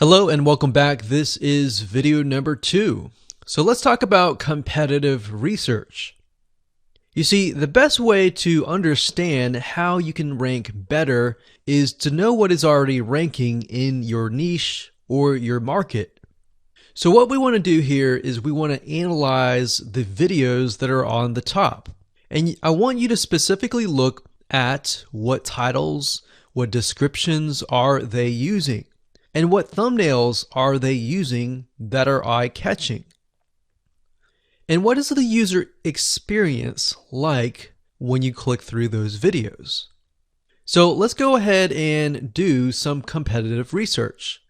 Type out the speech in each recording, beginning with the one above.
Hello and welcome back. This is video number 2. So let's talk about competitive research. You see, the best way to understand how you can rank better is to know what is already ranking in your niche or your market. So what we want to do here is we want to analyze the videos that are on the top. And I want you to specifically look at what titles, what descriptions are they using. And what thumbnails are they using that are eye-catching? And what is the user experience like when you click through those videos? So let's go ahead and do some competitive research.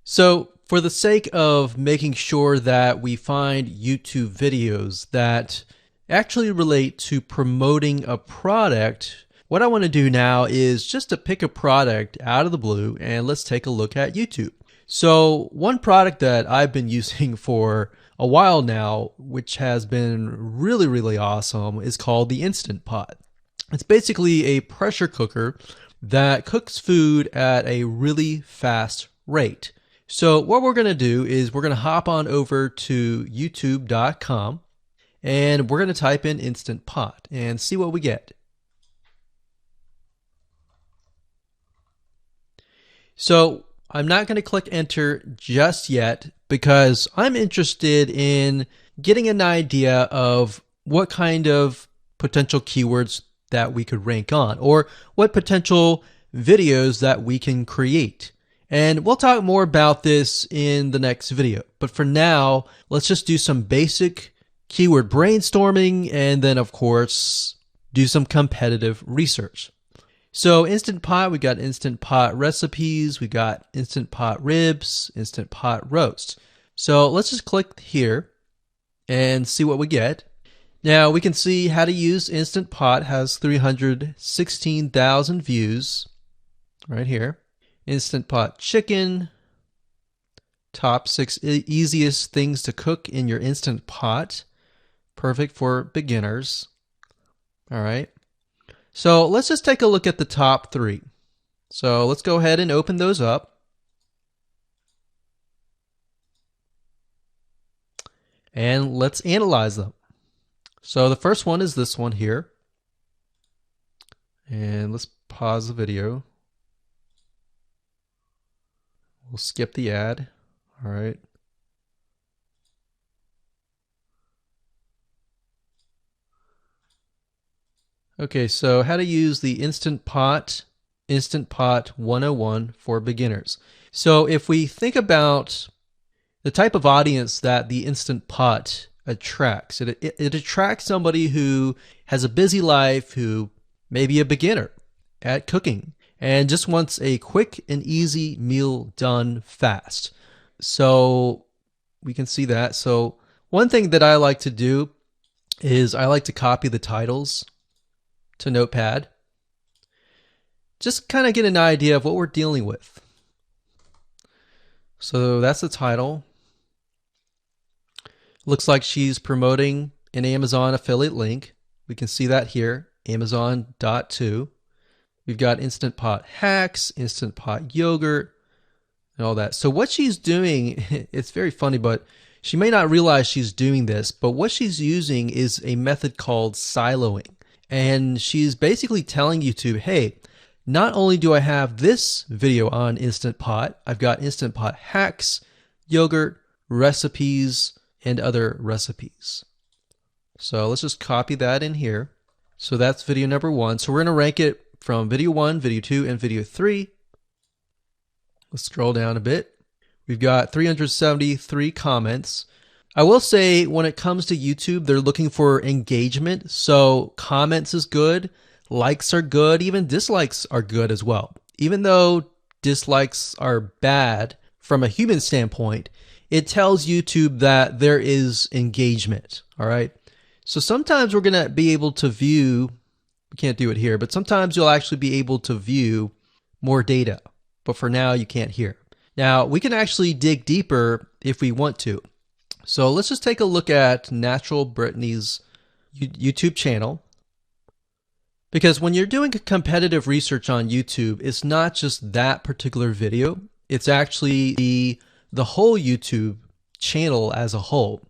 So for the sake of making sure that we find YouTube videos that actually relate to promoting a product, what I want to do now is just to pick a product out of the blue and let's take a look at YouTube. So one product that I've been using for a while now, which has been really awesome, is called the Instant Pot. It's basically a pressure cooker that cooks food at a really fast rate. So what we're going to do is we're going to hop on over to youtube.com and we're going to type in Instant Pot and see what we get. So I'm not going to click enter just yet because I'm interested in getting an idea of what kind of potential keywords that we could rank on or what potential videos that we can create. And we'll talk more about this in the next video. But for now, let's just do some basic keyword brainstorming and then of course do some competitive research. So Instant Pot, we got Instant Pot recipes, we got Instant Pot ribs, Instant Pot roast. So let's just click here and see what we get. Now we can see how to use Instant Pot has 316,000 views right here. Instant Pot chicken, top 6 easiest things to cook in your Instant Pot. Perfect for beginners. All right. So let's just take a look at the top 3. So let's go ahead and open those up. And let's analyze them. So the first one is this one here. And let's pause the video. We'll skip the ad. All right. Okay, so how to use the Instant Pot 101 for beginners. So if we think about the type of audience that the Instant Pot attracts, it attracts somebody who has a busy life, who may be a beginner at cooking and just wants a quick and easy meal done fast. So we can see that. So one thing that I like to do is I like to copy the titles to Notepad. Just kind of get an idea of what we're dealing with. So that's the title. Looks like she's promoting an Amazon affiliate link. We can see that here, Amazon.to. We've got Instant Pot hacks, Instant Pot yogurt, and all that. So what she's doing, it's very funny, but she may not realize she's doing this, but what she's using is a method called siloing. And she's basically telling YouTube, hey, not only do I have this video on Instant Pot, I've got Instant Pot hacks, yogurt, recipes, and other recipes. So let's just copy that in here. So that's video number 1. So we're going to rank it from video 1, video 2, and video 3. Let's scroll down a bit. We've got 373 comments. I will say when it comes to YouTube, they're looking for engagement. So comments is good, likes are good, even dislikes are good as well. Even though dislikes are bad from a human standpoint, it tells YouTube that there is engagement. All right. So sometimes we're going to be able to view, we can't do it here, but sometimes you'll actually be able to view more data. But for now, you can't hear. Now we can actually dig deeper if we want to. So let's just take a look at Natural Brittany's YouTube channel. Because when you're doing competitive research on YouTube, it's not just that particular video. It's actually the whole YouTube channel as a whole,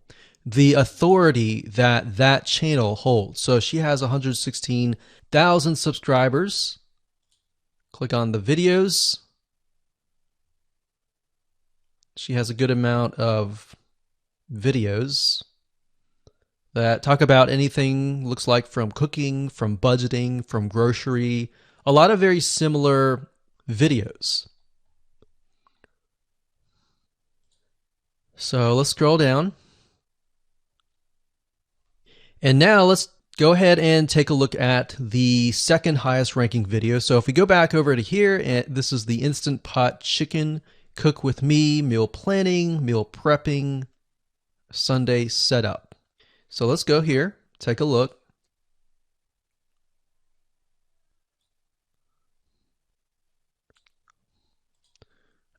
the authority that that channel holds. So she has 116,000 subscribers. Click on the videos. She has a good amount of videos that talk about anything, looks like from cooking, from budgeting, from grocery, a lot of very similar videos. So let's scroll down. And now let's go ahead and take a look at the second highest ranking video. So if we go back over to here, and this is the Instant Pot Chicken Cook with Me, meal planning, meal prepping, Sunday setup. So let's go here, take a look.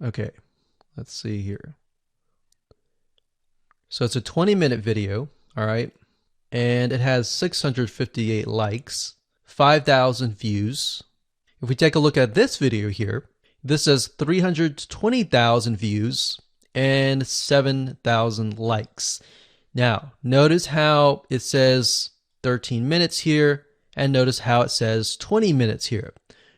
Okay, let's see here. So it's a 20-minute video, all right, and it has 658 likes, 5,000 views. If we take a look at this video here, this has 320,000 views and 7,000 likes. Now, notice how it says 13 minutes here, and notice how it says 20 minutes here.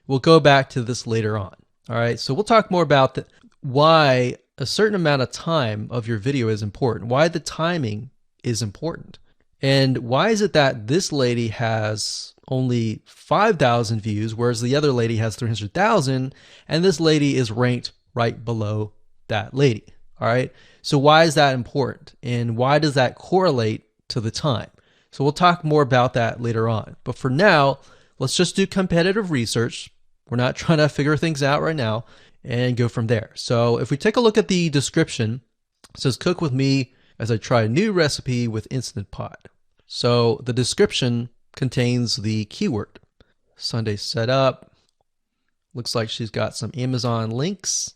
We'll go back to this later on. All right, so we'll talk more about why a certain amount of time of your video is important, why the timing is important, and why is it that this lady has only 5,000 views, whereas the other lady has 300,000, and this lady is ranked right below that lady. All right, so why is that important, and why does that correlate to the time? So we'll talk more about that later on. But for now, let's just do competitive research. We're not trying to figure things out right now, and go from there. So if we take a look at the description, it says cook with me as I try a new recipe with Instant Pot. So the description contains the keyword Sunday setup. Looks like she's got some Amazon links.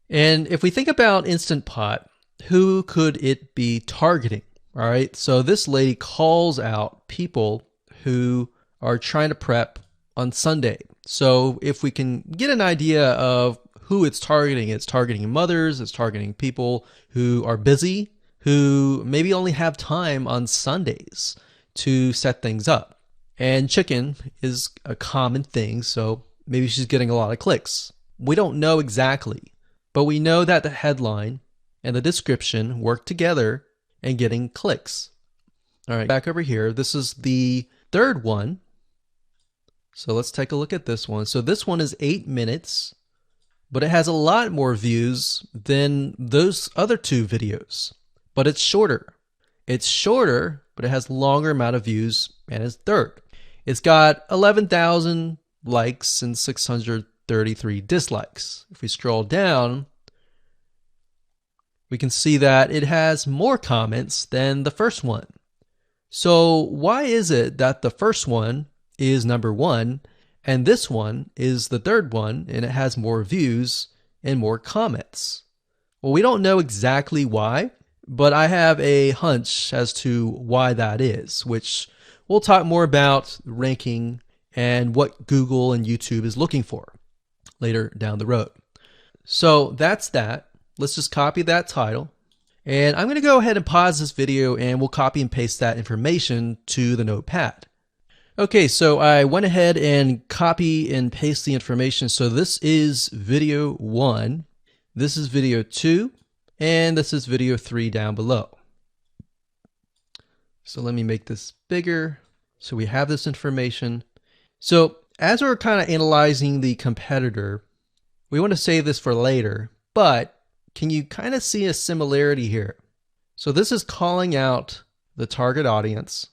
And if we think about Instant Pot, who could it be targeting? All right, so this lady calls out people who are trying to prep on Sunday. So if we can get an idea of who it's targeting mothers, it's targeting people who are busy, who maybe only have time on Sundays to set things up. And chicken is a common thing, so maybe she's getting a lot of clicks. We don't know exactly, but we know that the headline and the description work together and getting clicks. All right, back over here, this is the third one. So let's take a look at this one. So this one is 8 minutes, but it has a lot more views than those other two videos, but it's shorter. It's shorter, but it has longer amount of views, and it's third. It's got 11,000 likes and 633 dislikes. If we scroll down, we can see that it has more comments than the first one. So why is it that the first one is number one and this one is the third one and it has more views and more comments? Well, we don't know exactly why, but I have a hunch as to why that is, which we'll talk more about ranking and what Google and YouTube is looking for later down the road. So that's that. Let's just copy that title. And I'm going to go ahead and pause this video and we'll copy and paste that information to the notepad. Okay, so I went ahead and copy and paste the information. So this is video 1, this is video 2, and this is video 3 down below. So let me make this bigger. So we have this information. So as we're kind of analyzing the competitor, we want to save this for later, but can you kind of see a similarity here? So this is calling out the target audience.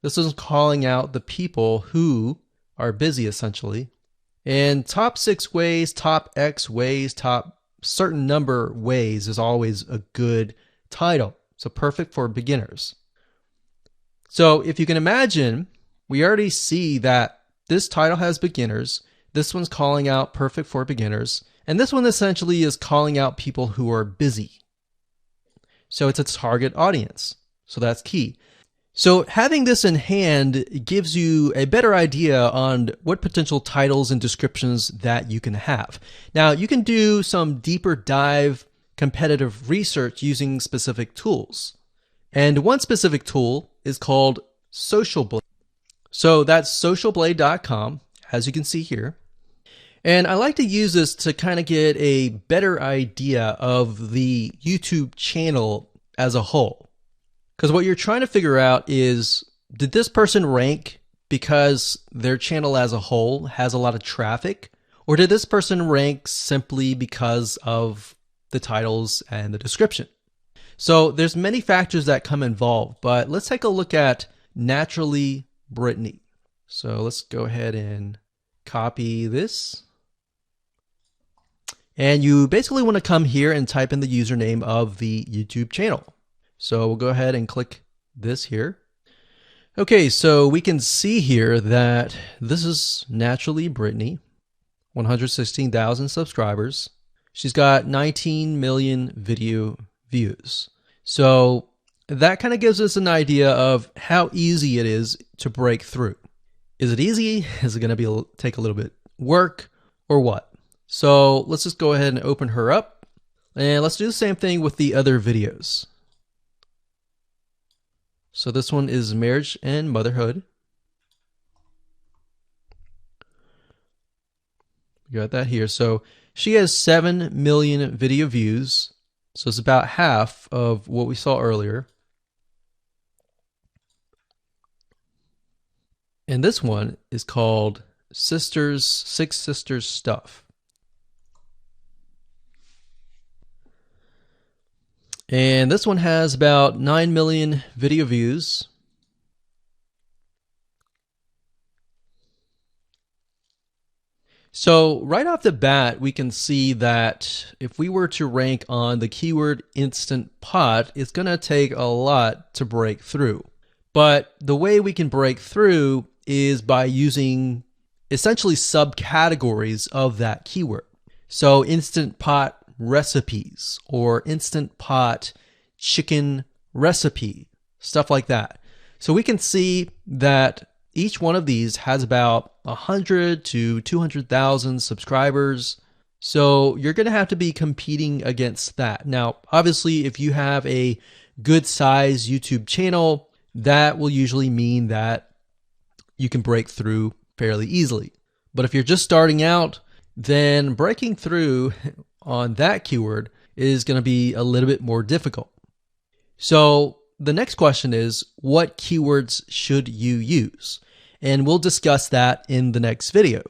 This is calling out the people who are busy, essentially. And top 6 ways, top X ways, top certain number ways is always a good title. So perfect for beginners. So if you can imagine, we already see that this title has beginners. This one's calling out perfect for beginners. And this one essentially is calling out people who are busy. So it's a target audience. So that's key. So having this in hand gives you a better idea on what potential titles and descriptions that you can have. Now, you can do some deeper dive competitive research using specific tools. And one specific tool is called SocialBlade. So that's socialblade.com, as you can see here. And I like to use this to kind of get a better idea of the YouTube channel as a whole. Because what you're trying to figure out is, did this person rank because their channel as a whole has a lot of traffic? Or did this person rank simply because of the titles and the description? So there's many factors that come involved, but let's take a look at Naturally Brittany. So let's go ahead and copy this. And you basically want to come here and type in the username of the YouTube channel. So we'll go ahead and click this here. Okay, so we can see here that this is Naturally Brittany, 116,000 subscribers. She's got 19 million video views. So that kind of gives us an idea of how easy it is to break through. Is it easy? Is it going to take a little bit work or what? So let's just go ahead and open her up, and let's do the same thing with the other videos. So this one is marriage and motherhood. We got that here. So she has 7 million video views. So it's about half of what we saw earlier. And this one is called Six Sisters Stuff. And this one has about 9 million video views. So right off the bat, we can see that if we were to rank on the keyword Instant Pot, it's going to take a lot to break through. But the way we can break through is by using essentially subcategories of that keyword. So Instant Pot recipes or Instant Pot chicken recipe, stuff like that. So we can see that each one of these has about 100 to 200,000 subscribers. So you're going to have to be competing against that. Now, obviously, if you have a good size YouTube channel, that will usually mean that you can break through fairly easily. But if you're just starting out, then breaking through on that keyword is going to be a little bit more difficult. So the next question is, what keywords should you use? And we'll discuss that in the next video.